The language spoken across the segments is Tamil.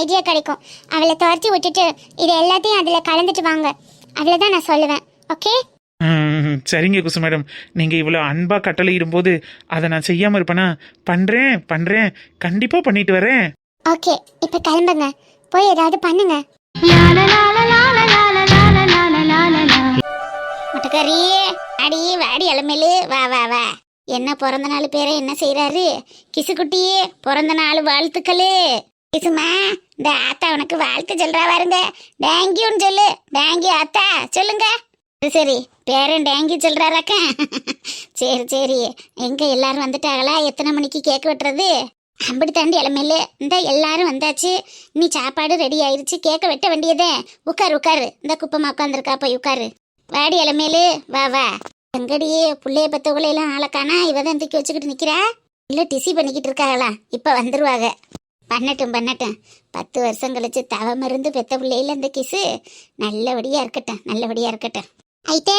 ஐடியா கிடைக்கும். அவளை துரத்தி விட்டுட்டு இது எல்லாத்தையும் அதில் கலந்துட்டு வாங்க. அவ்வளோதான் நான் சொல்லுவேன். ஓகே? சரிங்க குசு மேடம். நீங்கள் இவ்வளோ அன்பாக கட்டளை இடும்போது அதை நான் செய்யாமல் இருப்பேனா? பண்ணுறேன் கண்டிப்பாக பண்ணிட்டு வரேன். ஓகே, இப்போ கிளம்புங்க, போய் ஏதாவது பண்ணுங்க. முட்டக்கறி அடி வாடி இளமேலு வா வா வா. என்ன பிறந்த நாள் பேரை என்ன செய்யறாரு? கிசுக்குட்டி பிறந்த நாள் வாழ்த்துக்களு. கிசுமா, இந்த ஆத்தா உனக்கு வாழ்த்து சொல்றா பாருங்க. டேங்கியூன்னு சொல்லு. டேங்கியூ ஆத்தா சொல்லுங்க. சரி, பேரன் டேங்கி சொல்றாராக்க. சரி, எங்க எல்லாரும் வந்துட்டாங்களா? எத்தனை மணிக்கு கேக் வெட்டுறது? அப்படி தாண்டி இளமையில இந்த எல்லாரும் வந்தாச்சு. நீ சாப்பாடு ரெடி ஆயிருச்சு, கேக்க வெட்ட வேண்டியதே. உட்காரு. இந்த குப்பமா உட்காந்துருக்கா, போய் உட்காரு. வாடி இளமையிலு வா வா. எங்கடியே புள்ளைய பத்தவங்களையெல்லாம் ஆளக்கானா? இவதான் தூக்கி வச்சுக்கிட்டு நிக்கிறா, இல்ல டிசி பண்ணிக்கிட்டு இருக்காங்களா? இப்ப வந்துருவாங்க. பண்ணட்டும் 10 வருஷம் கழிச்சு தவம் இருந்து பெத்த பிள்ளையில இந்த கிசு நல்லபடியா இருக்கட்டும். ஐட்டே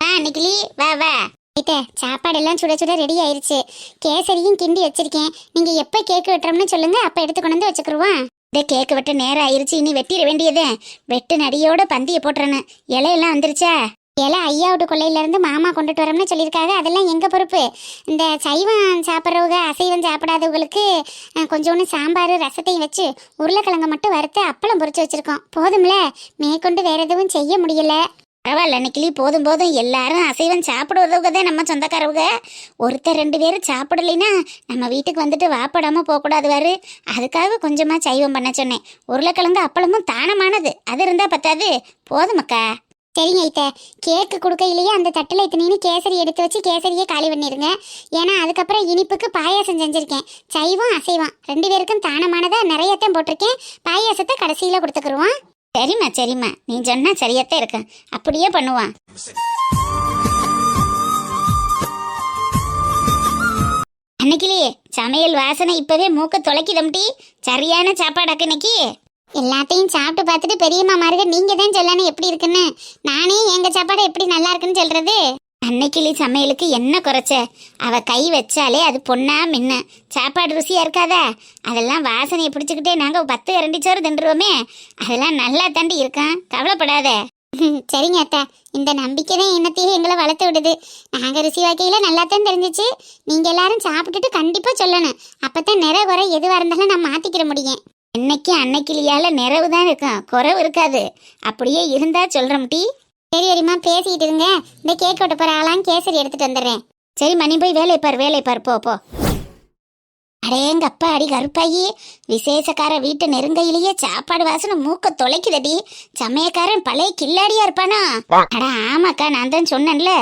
அன்னைக்கிளி வா வா. ஐட்டே, சாப்பாடு எல்லாம் சுட சுட ரெடி ஆயிருச்சு. கேசரியும் கிண்டி வச்சிருக்கேன். நீங்க எப்ப கேக்கு வெட்டுறோம்னு சொல்லுங்க, அப்ப எடுத்து கொண்டு வந்து வச்சுக்கிருவோம். இந்த கேக்கு வெட்ட நேரம் ஆயிருச்சு, இனி வெட்டிட வேண்டியதே. வெட்டு நடியோட பந்திய போட்டுறணும். இலையெல்லாம் வந்துருச்சா? இலை ஐயாவோட கொள்ளையில இருந்து மாமா கொண்டுட்டு வரோம்னு சொல்லியிருக்காங்க. அதெல்லாம் எங்க பொறுப்பு. இந்த சைவம் சாப்பிட்றவங்க அசைவம் சாப்பிடாதவங்களுக்கு கொஞ்சோண்டு சாம்பார் ரசத்தையும் வச்சு உருளைக்கிழங்கு மட்டும் வறுத்து அப்பளம் பொரிச்சு வச்சிருக்கோம். போதும்ல, மேற்கொண்டு வேற எதுவும் செய்ய முடியல. பரவாயில்ல அன்னைக்கிளி, போதும் எல்லாரும் அசைவம் சாப்பிடுவதவங்க தான் நம்ம சொந்தக்காரவங்க. ஒருத்தர் 2 பேரும் சாப்பிடலைன்னா நம்ம வீட்டுக்கு வந்துட்டு வாப்படாம போகக்கூடாது வாரு. அதுக்காக கொஞ்சமா சைவம் பண்ண சொன்னேன். உருளைக்கிழங்கு அப்பளமும் தானமானது, அது இருந்தா பத்தாது. போதுமக்கா. சரிங்க ஐத்த, கேக்கு கொடுக்கையிலேயே அந்த தட்டில் இத்தனைன்னு கேசரி எடுத்து வச்சு கேசரியே காலி பண்ணிடுங்க. ஏன்னா அதுக்கப்புறம் இனிப்புக்கு பாயாசம் செஞ்சுருக்கேன். சைவம் அசைவம் 2 பேருக்கும் தானமானதா நிறையத்தான் போட்டிருக்கேன். பாயாசத்தை கடைசியில் கொடுத்துக்குருவான். சரிம்மா, நீ சொன்னா சரியாத்தான் இருக்கு. அப்படியே பண்ணுவான். அன்னைக்கிலே சமையல் வாசனை இப்பவே மூக்க தொலைக்கிதம்டி. சரியான சாப்பாடாக்கு இன்னைக்கு. எல்லாத்தையும் சாப்பிட்டு பார்த்துட்டு பெரியம்மா மாருக நீங்க தான் சொல்லணும் எப்படி இருக்குன்னு. நானே எங்க சாப்பாடு எப்படி நல்லா இருக்குன்னு சொல்றது. அன்னைக்கிளி சமையலுக்கு என்ன குறைச்ச? அவ கை வச்சாலே அது பொண்ணா மின்ன. சாப்பாடு ருசியா இருக்காதா? அதெல்லாம் வாசனையை பிடிச்சிக்கிட்டே நாங்க 10 கரண்டி சோறு தின்றுவோமே. அதெல்லாம் நல்லா தாண்டி இருக்கான், கவலைப்படாத. சரிங்க அத்தா, இந்த நம்பிக்கை தான் என்னத்தையே எங்களை வளர்த்து விடுது. நாங்க ருசி வாக்கையில நல்லா தான் தெரிஞ்சிச்சு. நீங்க எல்லாரும் சாப்பிட்டுட்டு கண்டிப்பா சொல்லணும். அப்பதான் நிறை குறை எதுவா இருந்தாலும் நான் மாத்திக்கிற முடியும். என்னைக்கு அன்னைக்கிளியால நிறைவு தான் இருக்கும், குறைவு இருக்காது. அப்படியே இருந்தா சொல்றோம் டீ. சரி வரிமா, பேசிக்கிட்டு இருங்க. இந்த கேக் வெட்ட போற ஆளாம் கேசரி எடுத்துட்டு வந்துடுறேன். சரி மணி, போய் வேலை பார் போ. அடேங்கப்பா, அடி கருப்பாயி, விசேஷக்கார வீட்டு நெருங்கையிலேயே சாப்பாடு வாசனை மூக்க தொலைக்குதடி. சமயக்காரன் பழைய கில்லாடியா இருப்பானா? அட ஆமாக்கா, நான் தான் சொன்னேன்ல,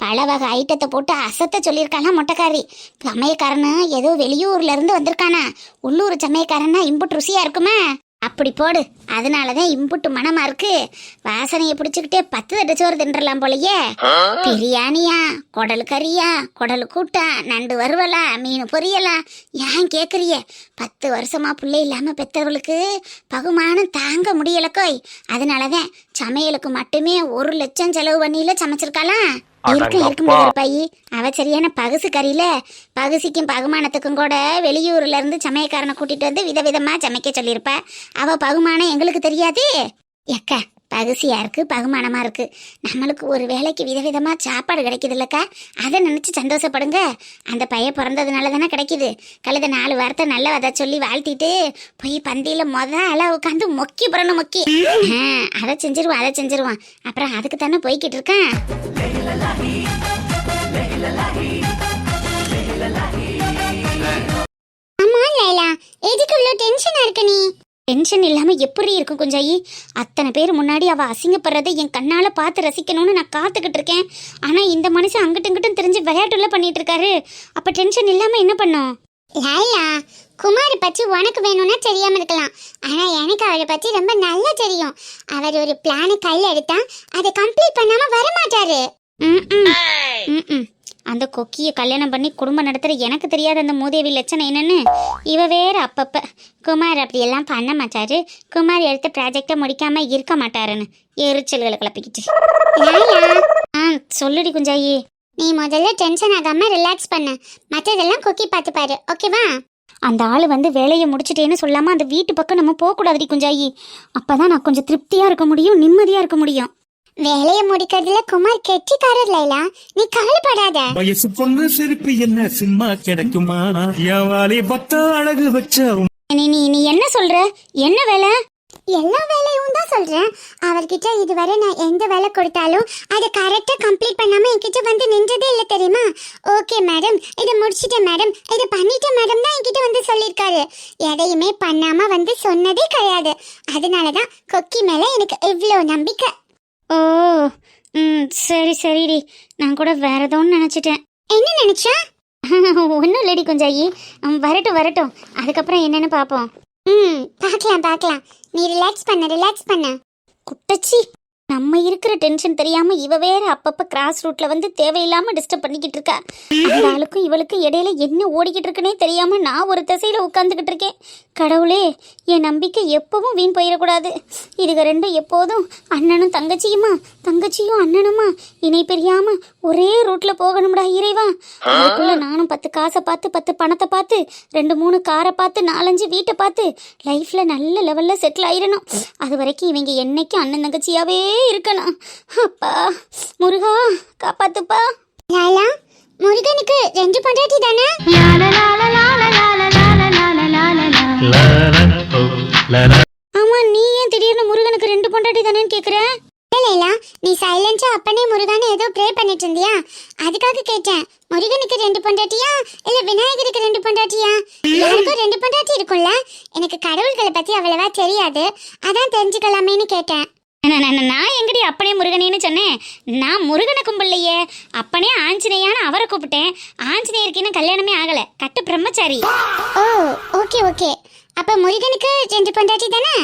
பல வகை ஐட்டத்தை போட்டு அசத்த சொல்லியிருக்கானா மொட்டைக்காரி. சமயக்காரனு ஏதோ வெளியூர்ல இருந்து வந்திருக்கானா. உள்ளூர் சமயக்காரன்னா இம்புட்டு ருசியா இருக்குமா? அப்படி போடு, அதனாலதான் இம்புட்டு மனமா இருக்கு. வாசனையை பிடிச்சுக்கிட்டே 10 தட்டு சோறு தின்றலாம் போலயே. பிரியாணியா, குடல் கறியா, குடல் கூட்டா, நண்டு வறுவலா, மீன் பொரியலா, ஏன் கேக்குறிய? 10 வருஷமா பிள்ளை இல்லாம பெற்றவளுக்கு பகுமானம் தாங்க முடியலக்கோய். அதனாலதான் சமையலுக்கு மட்டுமே 1 லட்சம் செலவு பண்ணியில சமைச்சிருக்காளாம். இருக்கும் பையி, அவ சரியான பகுசு கறியில. பகுசிக்கும் பகுமானத்துக்கும் கூட வெளியூர்ல இருந்து சமயக்காரனை கூட்டிட்டு வந்து விதவிதமா சமைக்க சொல்லியிருப்ப. அவ பகுமானம் எங்களுக்கு தெரியாது. எக்கா, பகுசியா இருக்கு, பகுமானமா இருக்கு. நம்மளுக்கு ஒரு வேலைக்கு விதவிதமா சாப்பாடு கிடைக்குது இல்லக்கா, அதை நினைச்சு சந்தோஷப்படுங்க. அந்த பைய பிறந்ததுனால தானே கிடைக்குது. கழுத 4 வாரத்தை நல்ல வத சொல்லி வாழ்த்திட்டு போய் பந்தியில முதல்ல உட்காந்து மொக்கி புறணும் மொக்கி. அதை செஞ்சிருவான். அப்புறம் அதுக்கு தானே போய்கிட்டு இருக்கான். ஆமா லைலா, எதுக்கு இவ்வளவு டென்ஷனா இருக்க நீ? டென்ஷன் இல்லாம எப்படி இருக்கும் குஞ்சாயி? அத்தனை பேர் முன்னாடி அவ அசிங்கப்படுறதை என் கண்ணால பார்த்து ரசிக்கணும்னு நான் காத்துக்கிட்டு இருக்கேன். ஆனா இந்த மனுஷன் அங்கிட்டும் இங்கிட்டும் தெரிஞ்சு விளையாட்டுல பண்ணிட்டு இருக்காரு. அப்ப டென்ஷன் இல்லாம என்ன பண்ணும்? லைலா, குமார் பற்றி உனக்கு வேணும்னா தெரியாம இருக்கலாம். ஆனா எனக்கு அவரை பற்றி ரொம்ப நல்லா தெரியும். அவர் ஒரு பிளானை கையில் எடுத்தா அதை கம்ப்ளீட் பண்ணாம வரமாட்டாரு. அந்த கொக்கியை கல்யாணம் பண்ணி குடும்பம் நடத்துற எனக்கு தெரியாத அந்த மூதேவி லட்சணம் என்னன்னு இவ வேற அப்பப்ப குமார் அப்படியெல்லாம் பண்ண மாட்டாரு, குமார் எடுத்த ப்ராஜெக்டை முடிக்காம இருக்க மாட்டாருன்னு எரிச்சல்களை கிளப்பிக்கிட்டு. சொல்லுடி குஞ்சாயி. நீ முதல்ல டென்ஷன் ஆகாம ரிலாக்ஸ் பண்ண, மற்றதெல்லாம் கொக்கி பார்த்து பாரு, ஓகேவா? அந்த ஆள் வந்து வேலையை முடிச்சிட்டேன்னு சொல்லாம அந்த வீட்டு பக்கம் நம்ம போகக்கூடாதுடி குஞ்சாயி. அப்பதான் நான் கொஞ்சம் திருப்தியா இருக்க முடியும், நிம்மதியா இருக்க முடியும். வேலையை முடிக்கிறதுல குமார் கெட்டிக்காரர் லைலா, நீ கவலைப்படாத. வயசு பொண்ணு சிரிப்பு என்ன சும்மா கிடைக்குமா? என் பக்த அழகு வச்ச நீ நீ நீ என்ன சொல்ற? என்ன வேலை? எல்லா வேலையும் தான் சொல்றேன். அவர்கிட்ட இதுவரை நான் எந்த வேலை கொடுத்தாலும் அதை கரெக்டா கம்ப்ளீட் பண்ணாம என்கிட்ட வந்து நின்றதே இல்லை தெரியுமா? ஓகே மேடம், இதை முடிச்சிட்டேன் மேடம், இதை பண்ணிட்டேன் மேடம் தான் என்கிட்ட வந்து சொல்லியிருக்காரு. எதையுமே பண்ணாம வந்து சொன்னதே கிடையாது. அதனாலதான் கொக்கி மேல எனக்கு இவ்வளோ நம்பிக்கை. ஓ சரி சரிடி, நான் கூட வேற ஏதோ நினைச்சிட்டேன். என்ன நினைச்சா? ஒன்றும் இல்லடி குஞ்சாயி, வரட்டும் வரட்டும், அதுக்கப்புறம் என்னன்னு பார்ப்போம். பார்க்கலாம். நீ ரிலாக்ஸ் பண்ண. குட்டச்சி, நம்ம இருக்கிற டென்ஷன் தெரியாம இவ வேற அப்பப்ப கிராஸ் ரூட்ல வந்து தேவையில்லாம டிஸ்டர்ப் பண்ணிக்கிட்டு இருக்கா. அந்த ஆளுக்கும் இவளுக்கும் இடையில என்ன ஓடிக்கிட்டு இருக்குன்னே தெரியாம நான் ஒரு திசையில உட்காந்துக்கிட்டு இருக்கேன். கடவுளே, என் நம்பிக்கை எப்பவும் வீண் போயிடக்கூடாது. இதுக ரெண்டும் எப்போதும் அண்ணனும் தங்கச்சியுமா, தங்கச்சியும் அண்ணனுமா இணை பிரியாம ஒரே ரூட்ல போகணும்டா இறைவா. அதுக்குள்ள நானும் 10 காசை பார்த்து 10 பணத்தை பார்த்து 2-3 காரை பார்த்து 4-5 வீட்டை பார்த்து லைஃப்ல நல்ல லெவல்ல செட்டில் ஆயிடணும். அது வரைக்கும் இவங்க என்னைக்கும் அண்ணன் தங்கச்சியாவே இருக்கணும். அப்பா முருகா காப்பாத்துப்பா. லாலா, முருகனுக்கு 2 பொண்டாட்டி தானே? ஆமா, நீ ஏன் திடீர்னு முருகனுக்கு 2 பொண்டாட்டி தானேன்னு கேக்குற? இல்ல, நீ சைலன்ஸா அப்பனே முருகனை ஏதோ ப்ரே பண்ணிட்டு இருந்தியா, அதுக்காக கேட்டேன். முருகனுக்கு 2 பொண்டாட்டியா இல்ல விநாயகருக்கு 2 பொண்டாட்டியா? யாருக்கும் 2 பொண்டாட்டி இருக்கும்ல. எனக்கு கடவுள்களை பத்தி அவ்வளவா தெரியாது, அதான் தெரிஞ்சுக்கலாமேன்னு கேட்டேன். நான் எங்கடி அப்பனே முருகனேன்னு சொன்னேன்? நான் முருகனை கும்பிடலையே, அப்பனே ஆஞ்சநேயான அவரை கூப்பிட்டேன். ஆஞ்சநேயருக்கு இன்னும் கல்யாணமே ஆகல, கட்டு பிரம்மச்சாரி. ஓ ஓகே. அப்ப முருகனுக்கு 2 பொண்டாட்டி தானே?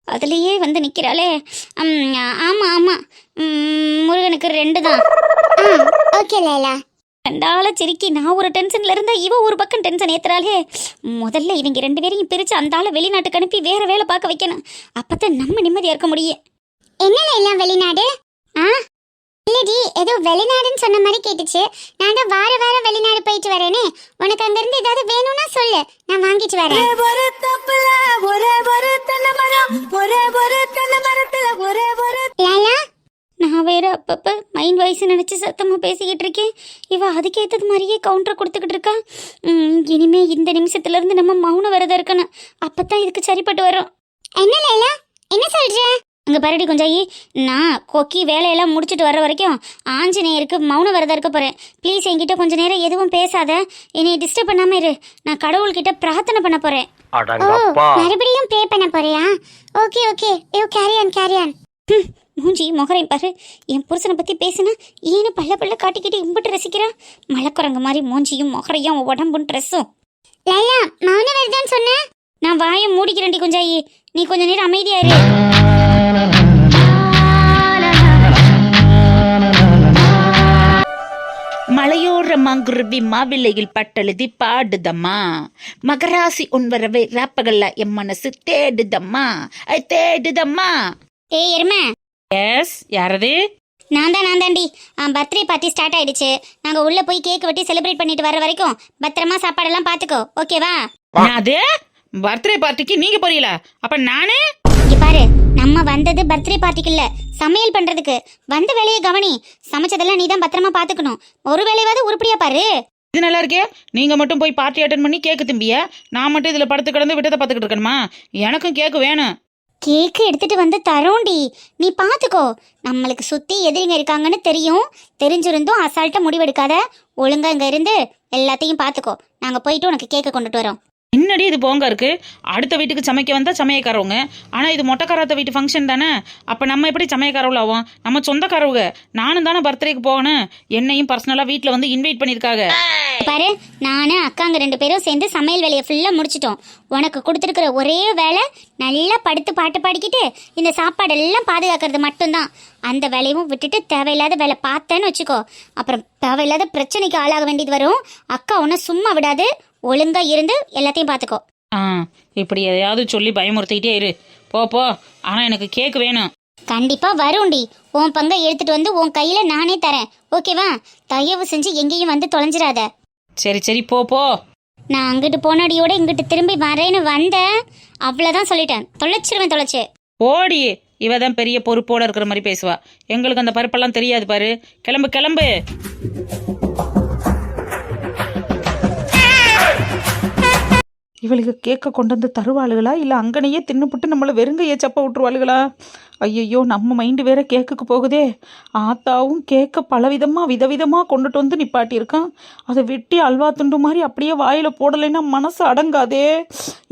அதுலயே வந்து நிக்கிறாளே. ஆமா, முருகனுக்கு 2 தான். ஓகே லைலா. ரெண்டால சிரிக்கி நான் ஒரு டென்ஷன்ல இருந்தா இவ ஒரு பக்கம் டென்ஷன் ஏத்துறாளே. முதல்ல இவங்க 2 பேரையும் பிரிச்சு அந்த ஆளை வெளிநாட்டுக்கு அனுப்பி வேற வேலை பார்க்க வைக்கணும். அப்பதான் நம்ம நிம்மதியா இருக்க முடியும். என்ன லைலா வெளிநாடு? இல்லடி, ஏதோ வெளிநாடுன்னு சொன்ன மாதிரி கேட்டுச்சு. நான் தான் வார வெளிநாடு போயிட்டு வரேனே. உனக்கு அங்க இருந்து ஏதாவது வேணும்னா சொல்லு, நான் வாங்கிட்டு வரேன். லாலா, நான் வேற அப்பப்ப மைண்ட் வாய்ஸ் நினைச்சு சத்தமா பேசிக்கிட்டு இருக்கேன். இவ அதுக்கேத்தது மாதிரியே கவுண்டர் கொடுத்துக்கிட்டு இருக்கா. இனிமே இந்த நிமிஷத்துல இருந்து நம்ம மௌன விரதம் இருக்கணும். அப்பதான் இதுக்கு சரிப்பட்டு வரும். என்ன லைலா, என்ன சொல்ற? அங்கே பரடி குஞ்சாயி, நான் கொக்கி வேலையெல்லாம் முடிச்சுட்டு வர்ற வரைக்கும் ஆஞ்சநேயருக்கு மௌன விரதம் இருக்க போகிறேன். ப்ளீஸ் என்கிட்ட கொஞ்ச நேரம் எதுவும் பேசாத, என்னை டிஸ்டர்ப் பண்ணாமல் இரு. நான் கடவுள்கிட்ட பிரார்த்தனை பண்ண போகிறேன். மறுபடியும் ப்ரே பண்ண போறியா? ஓகே ஐயோ கேரி ஆன். மூஞ்சி முகரையும் பாரு. என் புருஷனை பற்றி பேசுனா ஏன்னு பல்ல காட்டிக்கிட்டு இம்பிட்டு ரசிக்கிறான். மலைக்குரங்க மாதிரி மூஞ்சியும் முகரையும் உடம்பும் ட்ரெஸ்ஸும். லைலா, மௌன விரதம் சொன்ன? நான் வாயை மூடிக்கிறேன்டி குஞ்சாயி, நீ கொஞ்ச நேரம் அமைதியா இரு. மலையோர மாங்குருவி மாவிலையில் பட்டெழுதி பாடுதம்மா, மகராசி உன்வரவை ராப்பகல்ல என் மனசு தேடுதம்மா தேடுதம்மா. ஏய் எருமை. எஸ், யாரது? நான் தாண்டி. பர்த்டே பார்ட்டி ஸ்டார்ட் ஆயிடுச்சு. நாங்க உள்ள போய் கேக் வெட்டி செலிப்ரேட் பண்ணிட்டு வர வரைக்கும் பத்திரமா சாப்பாடெல்லாம் பாத்துக்கோ, ஓகேவா? அது பர்த்டே பார்ட்டிக்கு நீங்க போறீங்களா? அப்ப நானே இங்க பாரு, நம்ம வந்தது பர்த்டே பார்ட்டிக்கு இல்ல, சமையல் பண்றதுக்கு. வந்த வேலையை கவனி. சமைச்சதெல்லாம் நீ தான் பத்திரமா பாத்துக்கணும். ஒரு வேலையாவது உருப்படியா பாரு. இது நல்லா இருக்கே. நீங்க மட்டும் போய் பார்ட்டி அட்டன் பண்ணி கேக்கு திம்பிய, நான் மட்டும் இதுல படுத்து கிடந்து விட்டதை பார்த்துக்கிட்டு இருக்கணுமா? எனக்கும் கேக்கு வேணும். கேக்கு எடுத்துட்டு வந்து தரோண்டி, நீ பாத்துக்கோ. நம்மளுக்கு சுத்தி எதிரிங்க இருக்காங்கன்னு தெரிஞ்சிருந்தும் அசால்ட்டா முடிவெடுக்காத. ஒழுங்கா இங்க இருந்து எல்லாத்தையும் பாத்துக்கோ. நாங்க போயிட்டு உனக்கு கேக்க கொண்டுட்டு வரோம். என்னடி இது போங்க இருக்கு? அடுத்த வீட்டுக்கு சமைக்க வந்தா சமையக்காரவங்க, ஆனா இது மொட்டைக்காரத்த வீட்டு ஃபங்க்ஷன் தானே. அப்ப நம்ம எப்படி சமையக்காரவுல ஆகும்? நம்ம சொந்தக்காரவங்க. நானும் தானே பர்த்டேக்கு போகணும். என்னையும் பர்சனலா வீட்டுல வந்து இன்வைட் பண்ணிருக்காங்க. பாரு, நானு அக்காங்க 2 பேரும் சேர்ந்து சமையல் வேலையை ஃபுல்லா முடிச்சிட்டோம். உனக்கு கொடுத்துருக்கிற ஒரே வேலை நல்லா படுத்து பாட்டு பாடிக்கிட்டு இந்த சாப்பாடு எல்லாம் பாதுகாக்கிறது மட்டும்தான். அந்த வேலையும் விட்டுட்டு தேவையில்லாத வேலை பார்த்தேன்னு வச்சுக்கோ, அப்புறம் தேவையில்லாத பிரச்சனைக்கு ஆளாக வேண்டியது வரும். அக்கா உன்னை சும்மா விடாது. ஒழுங்கா இருந்து எல்லாத்தையும் பாத்துக்கோ. இப்படி எதையாவது சொல்லி பயமுறுத்திக்கிட்டே இரு. போ. ஆனா எனக்கு கேக் வேணும். கண்டிப்பா வரும்டி. உன் பங்கை எடுத்துட்டு வந்து உன் கையில நானே தரேன், ஓகேவா? தயவு செஞ்சு எங்கேயும் வந்து தொலைஞ்சிடாத. சரி போ. நான் அங்கிட்டு போனடியோட இங்கிட்டு திரும்பி வரேன்னு வந்தேன், அவ்வளோதான் சொல்லிட்டேன். தொலைச்சு. ஓடி, இவ தான் பெரிய பொறுப்போட இருக்கிற மாதிரி பேசுவா. எங்களுக்கு அந்த பருப்பெல்லாம் தெரியாது பாரு. கிளம்பு கிளம்பு. இவளுக்கு கேட்க கொண்டு வந்து தருவாளுகளா இல்லை அங்கனையே தின்னுபுட்டு நம்மளை வெறுங்கையே சப்ப விட்டுருவாளுகளா? ஐயையோ, நம்ம மைண்டு வேற கேக்குக்கு போகுதே. ஆத்தாவும் கேட்க பலவிதமாக விதவிதமாக கொண்டுட்டு வந்து நிப்பாட்டியிருக்கான். அதை வெட்டி அல்வா துண்டு மாதிரி அப்படியே வாயில் போடலைன்னா மனசு அடங்காதே.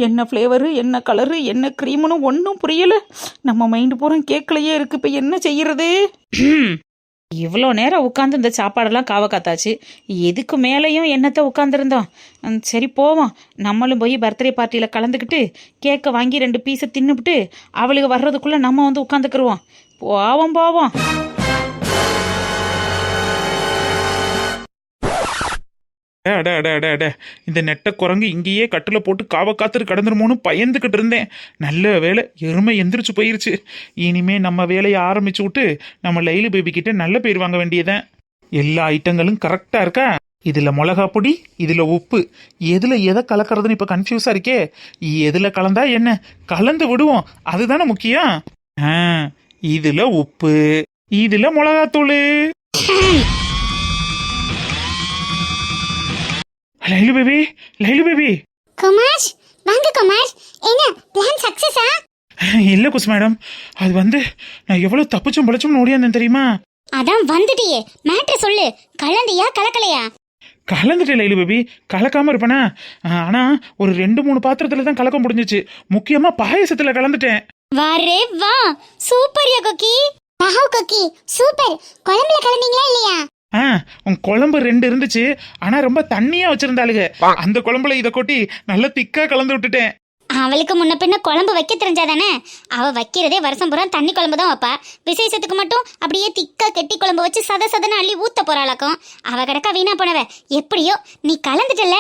என்ன ஃப்ளேவரு, என்ன கலரு, என்ன க்ரீமுன்னு ஒன்றும் புரியலை. நம்ம மைண்டு பூரா கேட்கலையே இருக்குது. இப்போ என்ன செய்யறது? இவ்வளோ நேரம் உட்காந்து இந்த சாப்பாடெல்லாம் காவ காத்தாச்சு. எதுக்கு மேலேயும் என்னத்தை உட்காந்துருந்தோம். சரி போவோம். நம்மளும் போய் பர்த்டே பார்ட்டியில் கலந்துக்கிட்டு கேக்கை வாங்கி 2 பீஸை தின்னுபிட்டு அவளுக்கு வர்றதுக்குள்ளே நம்ம வந்து உட்காந்துக்கிருவோம். போவோம். அட இந்த நெட்ட குரங்கு இங்கேயே கட்டில் போட்டு காவ காத்துட்டு கடந்துருமோன்னு பயந்துக்கிட்டு இருந்தேன். நல்ல வேலை, எருமை எந்திரிச்சு போயிருச்சு. இனிமே நம்ம வேலையை ஆரம்பிச்சு விட்டு நம்ம லைலு பேபி கிட்ட நல்ல பேர் வாங்க வேண்டியதான். எல்லா ஐட்டங்களும் கரெக்டா இருக்கா? இதுல மிளகா பொடி, இதுல உப்பு, எதுல எதை கலக்கிறதுன்னு இப்ப கன்ஃபியூஸா இருக்கே. எதுல கலந்தா என்ன, கலந்து விடுவோம், அதுதானே முக்கியம். இதுல உப்பு, இதுல மிளகாத்தூள். லைலு பேபி. குமார், வாங்க குமார். என்ன பிளான் சக்சஸா? இல்ல குஸ் மேடம், அது வந்து நான் எவ்வளவு தப்பிச்சும் பழச்சும் ஓடியாந்தேன் தெரியுமா? அதான் வந்துட்டியே, மேட்ரு சொல்லு. கலந்தியா கலக்கலையா? கலந்துட்டேன் லைலு பேபி, கலக்காம இருப்பேனா? ஆனா ஒரு 2-3 பாத்திரத்துல தான் கலக்க முடிஞ்சிச்சு. முக்கியமா பாயசத்துல கலந்துட்டேன். வரே வா, சூப்பர்யா கொக்கி. வாவ் கொக்கி, சூப்பர். குழம்புல கலந்தீங்களா இல்லையா? உன் குழம்பு 2 இருந்துச்சு, ஆனா ரொம்ப தண்ணியா வச்சிருந்தாளுங்க. அந்த குழம்புல இதை கொட்டி நல்லா திக்கா கலந்து விட்டுட்டேன். அவளுக்கு முன்ன பின்ன குழம்பு வைக்க தெரிஞ்சாதானே. அவ வைக்கிறதே வருஷம் பூரா தண்ணி குழம்பு தான் வைப்பா. விசேஷத்துக்கு மட்டும் அப்படியே திக்கா கெட்டி குழம்பு வச்சு சதன்னு அள்ளி ஊத்த போறாளாக்கும். அவ கிடக்கா வீணா போனவ. எப்படியோ நீ கலந்துட்டல.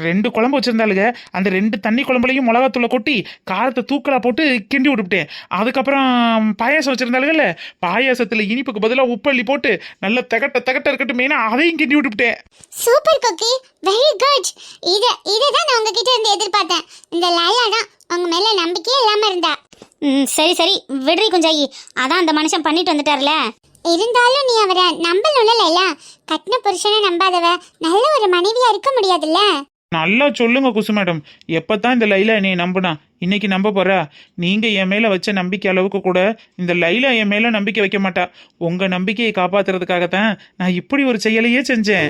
2 குழம்பு வச்சிருந்தாளுங்க. அந்த 2 தண்ணி குழம்புலையும் மிளகாத்தூளை கொட்டி காரத்தை தூக்கலா போட்டு கிண்டி விட்டுவிட்டேன். அதுக்கப்புறம் பாயாசம் வச்சிருந்தாளுங்கல்ல, பாயாசத்துல இனிப்புக்கு பதிலாக உப்பள்ளி போட்டு நல்ல தகட்ட இருக்கட்டும் மெயினா அதையும் கிண்டி விட்டுவிட்டேன். சூப்பர் கொக்கி, வெரி குட். இதான் நான் உங்ககிட்ட இருந்து எதிர்பார்த்தேன். இந்த லைலா தான் உங்க மேல நம்பிக்கையே இல்லாம இருந்தா. சரி விடுறி குஞ்சாயி, அதான் அந்த மனுஷன் பண்ணிட்டு வந்துட்டார்ல. இருந்தாலும் நீ அவரை நம்பல லைலா. கட்டின புருஷனை நம்பாதவ நல்ல ஒரு மனைவியா இருக்க முடியாதுல்ல. நல்லா சொல்லுங்க குசு மேடம், எப்பதான் இந்த லைலா என்னை நம்புனா? இன்னைக்கு நம்ப போறா? நீங்க என் மேல வச்ச நம்பிக்கை அளவுக்கு கூட இந்த லைலா என் மேல நம்பிக்கை வைக்க மாட்டா. உங்க நம்பிக்கையை காப்பாத்துறதுக்காகத்தான் நான் இப்படி ஒரு செயலையே செஞ்சேன்.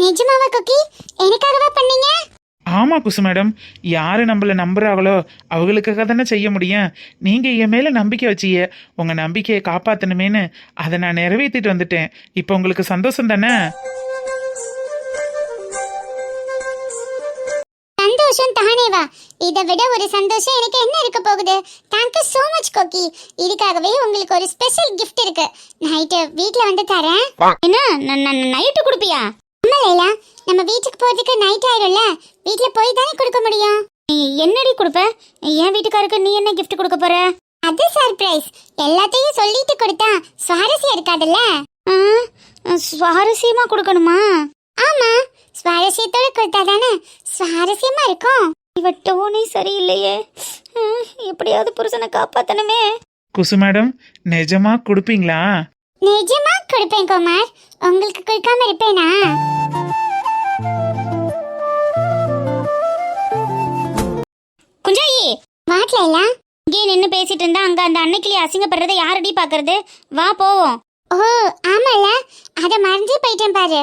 நிஜமாவா கொக்கி? எனக்காகவா பண்ணீங்க? ஆமா குசு மேடம், யாரு நம்மள நம்புறாங்களோ அவங்களுக்காக தானே செய்ய முடியும். நீங்க என் மேல நம்பிக்கை வச்சிய, உங்க நம்பிக்கையை காப்பாத்தணுமேனு அதை நான் நிறைவேற்றிட்டு வந்துட்டேன். இப்போ உங்களுக்கு சந்தோஷம் தானே? சந்தோஷம் தானேவா? இதை விட ஒரு சந்தோஷம் எனக்கு என்ன இருக்க போகுது? தேங்க்யூ சோ மச் கொக்கி. இதுக்காகவே உங்களுக்கு ஒரு ஸ்பெஷல் கிஃப்ட் இருக்கு. நைட்டு வீட்ல வந்து தரேன். என்ன நைட்டு கொடுப்பியா? ஆமா லைலா, நம்ம வீட்டுக்கு போறதுக்கு நைட் ஆயிரும்ல, வீட்ல போய் தானே கொடுக்க முடியும். நீ என்னடி கொடுப்ப? என் வீட்டுக்காருக்கு நீ என்ன கிஃப்ட் கொடுக்க போற? அது சர்ப்ரைஸ். எல்லாத்தையும் சொல்லிட்டு கொடுத்தா சுவாரஸ்யம் இருக்காதுல்ல. சுவாரஸ்யமா கொடுக்கணுமா? ஆமா, சுவாரஸ்யத்தோட கொடுத்தா தானே சுவாரஸ்யமா இருக்கும். இவ டோனே சரியில்லையே. எப்படியாவது புருஷனை காப்பாத்தணுமே. குசு மேடம், நிஜமா கொடுப்பீங்களா? நிஜமா கொடுப்பேன் குமார். உங்களுக்கு கொடுக்காம இருப்பேனா? குஞ்சாயி, வாட்ல இல்ல இங்கே நின்னு பேசிட்டு இருந்தா அங்க அந்த அன்னைக்கிளி அசிங்கப்படுறதை யாரடி பாக்குறது? வா போவோம். ஓ ஆமால, அத மறந்தே போயிட்டேன் பாரு.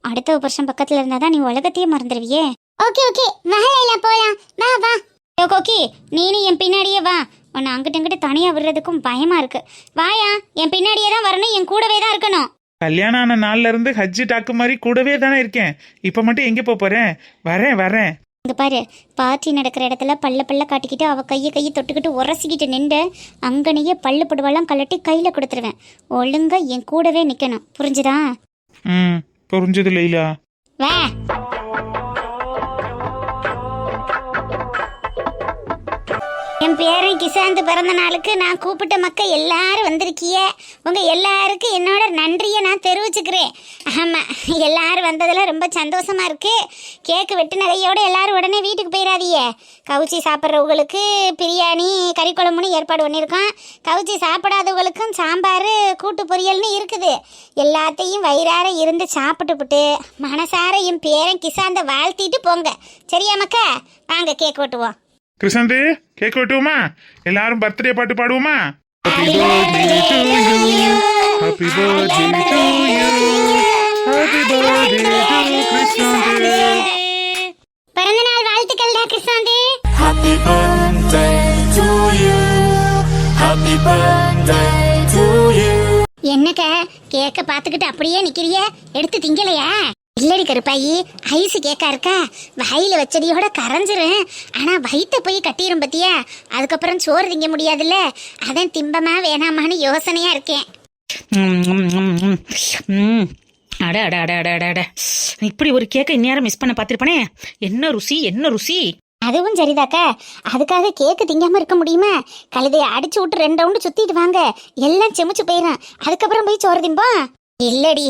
அடுத்த வருஷம் பக்கத்துல இருந்தாதான் நீ உலகத்தையே மறந்துடுவியே. ஓகே வா லைலா போலாம். வா கோக்கி, நீனும் என் பின்னாடியே வா. உன்னை அங்கிட்டு தனியா விடுறதுக்கும் பயமா இருக்கு. வாயா, என் பின்னாடியே தான் வரணும், என் கூடவே தான் இருக்கணும். கல்யாணம் ஆன நாள்ல இருந்து ஹஜ்ஜி டாக்கு மாதிரி கூடவே தானே இருக்கேன். இப்ப மட்டும் எங்க போறேன்? வரேன். இங்க பாரு, பார்ட்டி நடக்கிற இடத்துல பல்ல காட்டிக்கிட்டு அவ கையை தொட்டுக்கிட்டு உரசிக்கிட்டு நின்று அங்கனையே பல்லு புடுவெல்லாம் கலட்டி கையில கொடுத்துருவேன். ஒழுங்கா என் கூடவே நிக்கணும், புரிஞ்சுதா? புரிஞ்சது லைலா. வா. என் பேரன் கிசாந்து பிறந்த நாளுக்கு நான் கூப்பிட்ட மக்கள் எல்லாரும் வந்திருக்கிய. உங்க எல்லாருக்கும் என்னோட நன்றி. வச்சுக்கிறேன். ஆமா, எல்லாரும் வந்ததுல ரொம்ப சந்தோஷமா இருக்கு. கேக்கு வெட்டு நகையோட எல்லாரும் உடனே வீட்டுக்கு போயிடாதீங்க. கவுச்சி சாப்பிட்றவங்களுக்கு பிரியாணி கறி குழம்புன்னு ஏற்பாடு பண்ணியிருக்கோம். கவுச்சி சாப்பிடாதவங்களுக்கும் சாம்பார் கூட்டு பொரியல்னு இருக்குது. எல்லாத்தையும் வயிறார இருந்து சாப்பிட்டுப்புட்டு மனசார என் பேரன் கிசாந்த வாழ்த்திட்டு போங்க. சரியா மக்கா? வாங்க கேக் வெட்டுவோம். கிருஷ்ணந்து கேக் வெட்டுவோமா? எல்லாரும் பர்த்டே பாட்டு பாடுவோமா? Happy birthday to you. Happy birthday to you. Happy birthday to கிருஷ்ணந்து. பிறந்தநாள் வாழ்த்துக்கள்டா கிருஷ்ணாந்தி. Happy birthday to you. Happy birthday to you. என்னக்க கேக்க பாத்துக்கிட்டு அப்படியே நிக்கிறிய? எடுத்து திங்கலையா? இல்லடி கருப்பாயி, ஐஸ் கேக்கா இருக்கா? வாயில வச்சடியோட கரைஞ்சிரும். ஆனா வயிற்ற போய் கட்டிரும் பத்தியா? அதுக்கப்புறம் சோறு திங்க முடியாதுல்ல. அதான் திம்பமா வேணாமான்னு யோசனையா இருக்கேன். அட அட அட அட அட அட, இப்படி ஒரு கேக்கை இந்நேரம் மிஸ் பண்ண பார்த்திருப்பனே. என்ன ருசி, என்ன ருசி. அதுவும் சரிதாக்கா. அதுக்காக கேக்கு திங்காம இருக்க முடியுமா? கழுதையை அடிச்சு விட்டு 2 ரவுண்டு சுத்திட்டு வாங்க, எல்லாம் செமிச்சு போயிடும். அதுக்கப்புறம் போய் சோறு திம்போம். இல்லடி,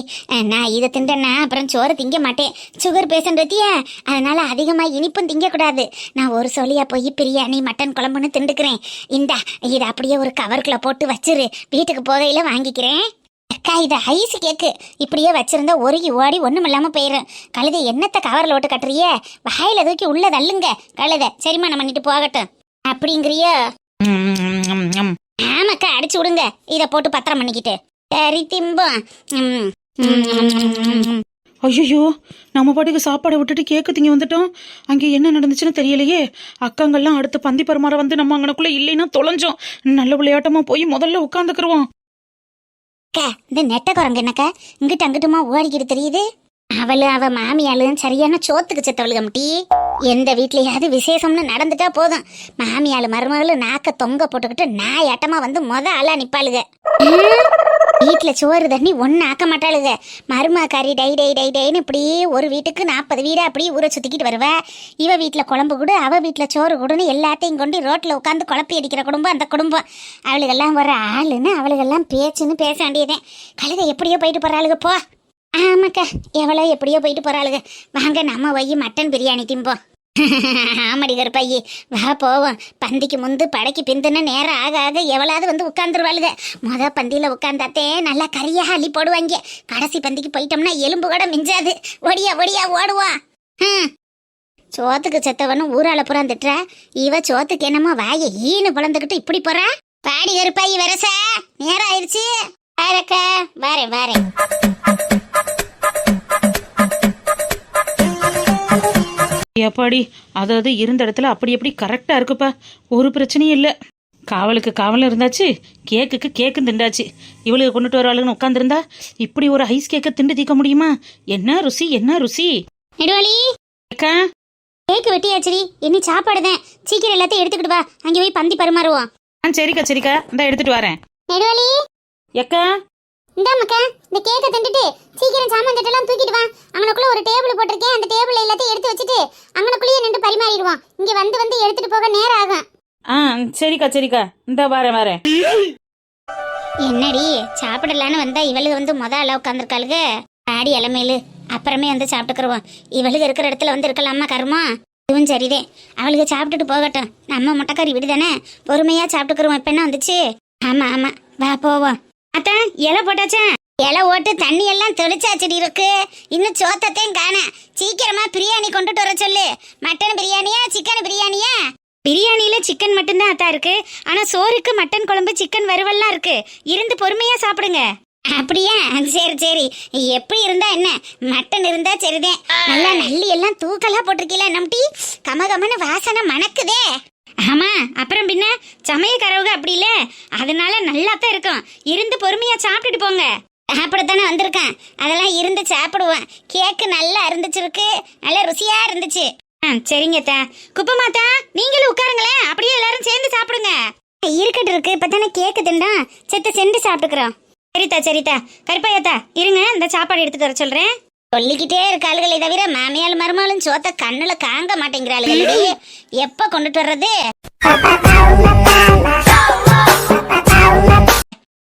நான் இதை திண்டேன்னா அப்புறம் சோறு திங்க மாட்டேன். சுகர் பேஷண்ட் பத்தியா? அதனால அதிகமா இனிப்பும் திங்க கூடாது. நான் ஒரு சொல்லியா போய் பிரியாணி மட்டன் குழம்புன்னு திண்டுக்கிறேன். இந்தா, இதை அப்படியே ஒரு கவருக்குள்ள போட்டு வச்சிரு, வீட்டுக்கு போகையில வாங்கிக்கிறேன். அக்கா, இது ஐஸ் கேக்கு. இப்படியே வச்சிருந்தா ஒருகி ஓடி ஒண்ணும் இல்லாம போயிடும். கழுதை என்னத்த கவர்ல ஓட்டு கட்டுறிய? வாயில தூக்கி உள்ள தள்ளுங்க கழுதை. சரிம்மா, நம்ம பண்ணிட்டு போகட்டும் அப்படிங்கிறியோ? ஆமாக்கா, அடிச்சு விடுங்க. இதை போட்டு பத்திரம் பண்ணிக்கிட்டு. சரி திம்போம். ஐயோ, நம்ம பாட்டுக்கு சாப்பாடை விட்டுட்டு கேக்கு திங்க வந்துட்டோம். அங்கே என்ன நடந்துச்சுன்னு தெரியலையே. அக்காங்கெல்லாம் அடுத்த பந்தி பரிமாற வந்து நம்ம அங்கனக்குள்ள இல்லைன்னா தொலைஞ்சோம். நல்ல விளையாட்டமா போய் முதல்ல உட்காந்துக்குருவோம். அக்கா, இந்த நெட்ட குரங்கு என்னக்கா இங்கிட்ட அங்கிட்டுமா ஓடிக்கிட்டு தெரியுது? அவ மாமியாளும் சரியான சோத்துக்கு செத்தவளுக முட்டி. எந்த வீட்லயாவது விசேஷம்னு நடந்துட்டா போதும், மாமியாளு மருமகளும் நாக்க தொங்க போட்டுக்கிட்டு நாயாட்டமா வந்து ஆளா நிப்பாளுக. வீட்டுல சோறு தண்ணி ஒன்னு ஆக்க மாட்டாளுக. மருமக்காரி டை டை டை டைன்னு இப்படி ஒரு வீட்டுக்கு 40 வீடா அப்படி ஊரை சுத்திக்கிட்டு வருவா. இவ வீட்டுல குழம்பு கூட, அவ வீட்டுல சோறு கூடன்னு எல்லாத்தையும் கொண்டு ரோட்ல உட்காந்து குழப்பி அடிக்கிற குடும்பம் அந்த குடும்பம். அவளுகெல்லாம் வர ஆளுன்னு அவளுகெல்லாம் பேச்சுன்னு பேச வேண்டியதேன். கழுதை எப்படியோ போயிட்டு போறாளுக போ. ஆமாக்கா, எவ்வளோ எப்படியோ போயிட்டு போறாளுக. வாங்க நம்ம போய் மட்டன் பிரியாணி திம்போம். ஆமாடி கருப்பாயி, வா போவோம். பந்திக்கு முந்து படைக்கு பிந்துன்னு நேரம் ஆக ஆக எவ்வளவு வந்து உட்காந்துருவாளுக. பந்தியில உட்காந்தாத்தே நல்லா கறியா அள்ளி போடுவாங்க. கடைசி பந்திக்கு போயிட்டோம்னா எலும்பு கூட மிஞ்சாது. ஒடியா ஒடியா ஓடுவான். சோத்துக்கு செத்தவனும் ஊரால புறா திட்டுறா. இவ சோத்துக்கு என்னமோ வாயை ஈனு பிளந்துக்கிட்டு இப்படி போறா. பாடி கருப்பாயி வரசா, நேரம் ஆயிடுச்சு. வாரக்கா, வாரேன் வாரேன். எப்பாடி, அதாவது இருந்த இடத்துல அப்படி எப்படி கரெக்டா இருக்குப்பா. ஒரு பிரச்சனையும் இல்லை. காவலுக்கு காவலும் இருந்தாச்சு, கேக்குக்கு கேக்கும் திண்டாச்சு. இவளுக்கு கொண்டுட்டு வரவாளுன்னு உட்காந்துருந்தா இப்படி ஒரு ஐஸ் கேக்க திண்டு தீக்க முடியுமா? என்ன ருசி, என்ன ருசி. நெடுவாளி, அக்கா, கேக்கு வெட்டியாச்சரி. இனி சாப்பாடுதான். சீக்கிரம் எல்லாத்தையும் எடுத்துக்கிட்டு வா, அங்கே போய் பந்தி பரிமாறுவோம். சரிக்கா சரிக்கா, இந்த எடுத்துட்டு வரேன். நெடுவாளி, எக்கா, இந்தாமக்கா, இந்த கேக்கை திண்டுட்டு சீக்கிரம் சாமான் தட்டெல்லாம் தூக்கிட்டு வா. அங்கனக்குள்ள ஒரு டேபிள் போட்டிருக்கேன், அந்த டேபிள் எல்லாத்தையும் எடுத்து வச்சுட்டு அங்கனக்குள்ளேயே நின்று பரிமாறிடுவோம். இங்க வந்து எடுத்துட்டு போக நேரம் ஆகும். சரிக்கா சரிக்கா, இந்த வரேன். என்னடி சாப்பிடலான்னு வந்தா இவளுக்கு வந்து ஆளா உட்காந்துருக்காளுக. ஆடி இளமையிலு அப்புறமே வந்து சாப்பிட்டுக்கிறோம். இவளுக்கு இருக்கிற இடத்துல வந்து இருக்கலாமா கருமா? இதுவும் சரிதே, அவளுக்கு சாப்பிட்டுட்டு போகட்டும். நம்ம முட்டைக்கறி விடுதானே, பொறுமையா சாப்பிட்டுக்கிறோம். இப்ப என்ன வந்துச்சு? ஆமா ஆமா, வா போவோம். அத்தான் இலை போட்டாச்சா? இலை ஓட்டு தண்ணி எல்லாம் தெளிச்சாச்சடி இருக்கு. இன்னும் சோத்தத்தையும் காண. சீக்கிரமா பிரியாணி கொண்டுட்டு வர சொல்லு. மட்டன் பிரியாணியா சிக்கன் பிரியாணியா? பிரியாணியில சிக்கன் மட்டும்தான் அத்தா இருக்கு. ஆனா சோறுக்கு மட்டன் குழம்பு சிக்கன் வறுவல்லாம் இருக்கு. இருந்து பொறுமையா சாப்பிடுங்க. அப்படியா? சரி சரி, எப்படி இருந்தா என்ன, மட்டன் இருந்தா சரிதேன். நல்லா நல்லி எல்லாம் தூக்கலா போட்டிருக்கீல நம்பி, கமகமன்னு வாசனை மணக்குதே. ஆமா, அப்புறம் பின்ன சமயக்காரவங்க அப்படி இல்ல, அதனால நல்லா தான் இருக்கும். இருந்து பொறுமையா சாப்பிட்டுட்டு போங்க. அப்படித்தானே வந்திருக்கேன், அதெல்லாம் இருந்து சாப்பிடுவேன். கேக்கு நல்லா இருந்துச்சிருக்கு, நல்லா ருசியா இருந்துச்சு. சரிங்கத்தா. குப்பமாத்தா, நீங்களும் உட்காருங்களேன், அப்படியே எல்லாரும் சேர்ந்து சாப்பிடுங்க. இருக்கட்டும் இருக்கு, இப்பதானே கேக்கு திண்டா, சென்று சாப்பிட்டுக்கிறோம். சரிதா சரிதா. கருப்பாயத்தா இருங்க, இந்த சாப்பாடு எடுத்துட்டு வர சொல்றேன். சொல்லிக்கிட்டே இருக்காளுகளை தவிர மாமியால் மருமாலும் சோத்த கண்ணுல காங்க மாட்டேங்கிறாளுகளே. எப்ப கொண்டுட்டு வர்றது?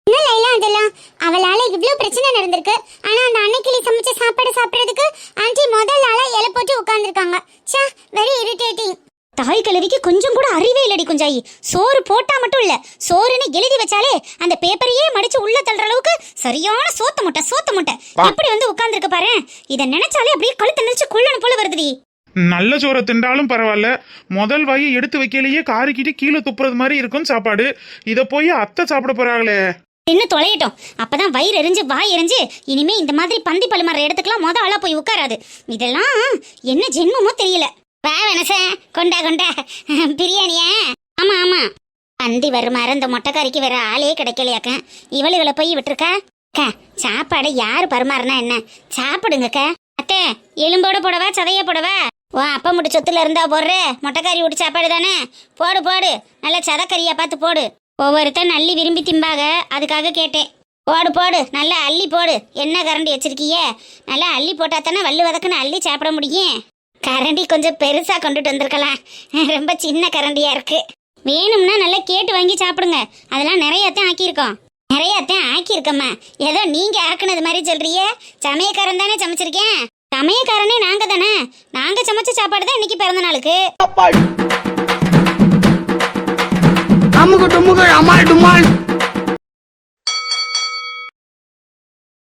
என்ன லைலா தான் அதெல்லாம். அவளால இவ்ளோ பிரச்சனை நடந்திருக்கு. ஆனா அந்த அன்னைக்கிளி சமைச்ச சாப்பாடு சாப்பிடுறதுக்கு ஆண்டி முதல் ஆளா இலை போட்டு உட்கார்ந்துருக்காங்க. ச்சே, வெரி இரிட்டேட்டிங். தாய் கிழவிக்கு கொஞ்சம் கூட அறிவே இல்லடி குஞ்சாயி. சோறு போட்டா மட்டும் இல்ல, சோறுன்னு எழுதி வச்சாலே அந்த பேப்பரையே மடிச்சு உள்ள தள்ளுற அளவுக்கு சரியான சோத்த முட்டை எப்படி வந்து உட்கார்ந்துருக்க பாரு. இத நினைச்சாலே அப்படியே கழுத்து நினைச்சு கொள்ளணும் போல வருதுடி. நல்ல சோறை திண்டாலும் பரவாயில்ல, முதல் வாயை எடுத்து வைக்கலையே காரிக்கிட்டு கீழே துப்புறது மாதிரி இருக்கும் சாப்பாடு. இதை போய் அத்தை சாப்பிட போறாங்களே. இன்னும் தொலையட்டும், அப்பதான் வயிறு எரிஞ்சு வாய் எரிஞ்சு இனிமே இந்த மாதிரி பந்தி பழுமாற இடத்துக்குலாம் முத ஆளா போய் உட்காராது. இதெல்லாம் என்ன ஜென்மமோ தெரியல. வா வெனச, கொண்டா பிரியாணியா? ஆமா ஆமா, பந்தி வருமாறு இந்த மொட்டைக்காரிக்கு வேற ஆளே கிடைக்கலையாக்க. இவளுகளை போய் விட்டுருக்கா. சாப்பாடு யாரு பரிமாறினா என்ன, சாப்பிடுங்கக்கா. அத்தை, எலும்போட போடவா சதைய போடவா? ஓ அப்பா முட்டு சொத்துல இருந்தா போடுற மொட்டைக்காரி விட்டு சாப்பாடு தானே, போடு நல்ல சதக்கறியா பார்த்து போடு. ஒவ்வொருத்தன் அள்ளி விரும்பி திம்பாக, அதுக்காக கேட்டேன். போடு நல்லா அள்ளி போடு. என்ன கரண்டி வச்சிருக்கிய? நல்லா அள்ளி போட்டா தானே வள்ளு வதக்குன்னு அள்ளி சாப்பிட முடியும். கரண்டி கொஞ்சம் பெருசா கொண்டுட்டு வந்திருக்கலாம், ரொம்ப சின்ன கரண்டியா இருக்கு. வேணும்னா நல்லா கேட்டு வாங்கி சாப்பிடுங்க. அதெல்லாம் நிறையத்தான் ஆக்கியிருக்கம்மா. ஏதோ நீங்க ஆக்குனது மாதிரி சொல்றியே. சமயக்காரன் தானே சமைச்சிருக்கேன். சமயக்காரனே நாங்க தானே. நாங்க சமைச்ச சாப்பாடு தான் இன்னைக்கு பிறந்த நாளுக்கு. அம்முக்கு டும்முக்கு அம்மாள் டும்மாள்.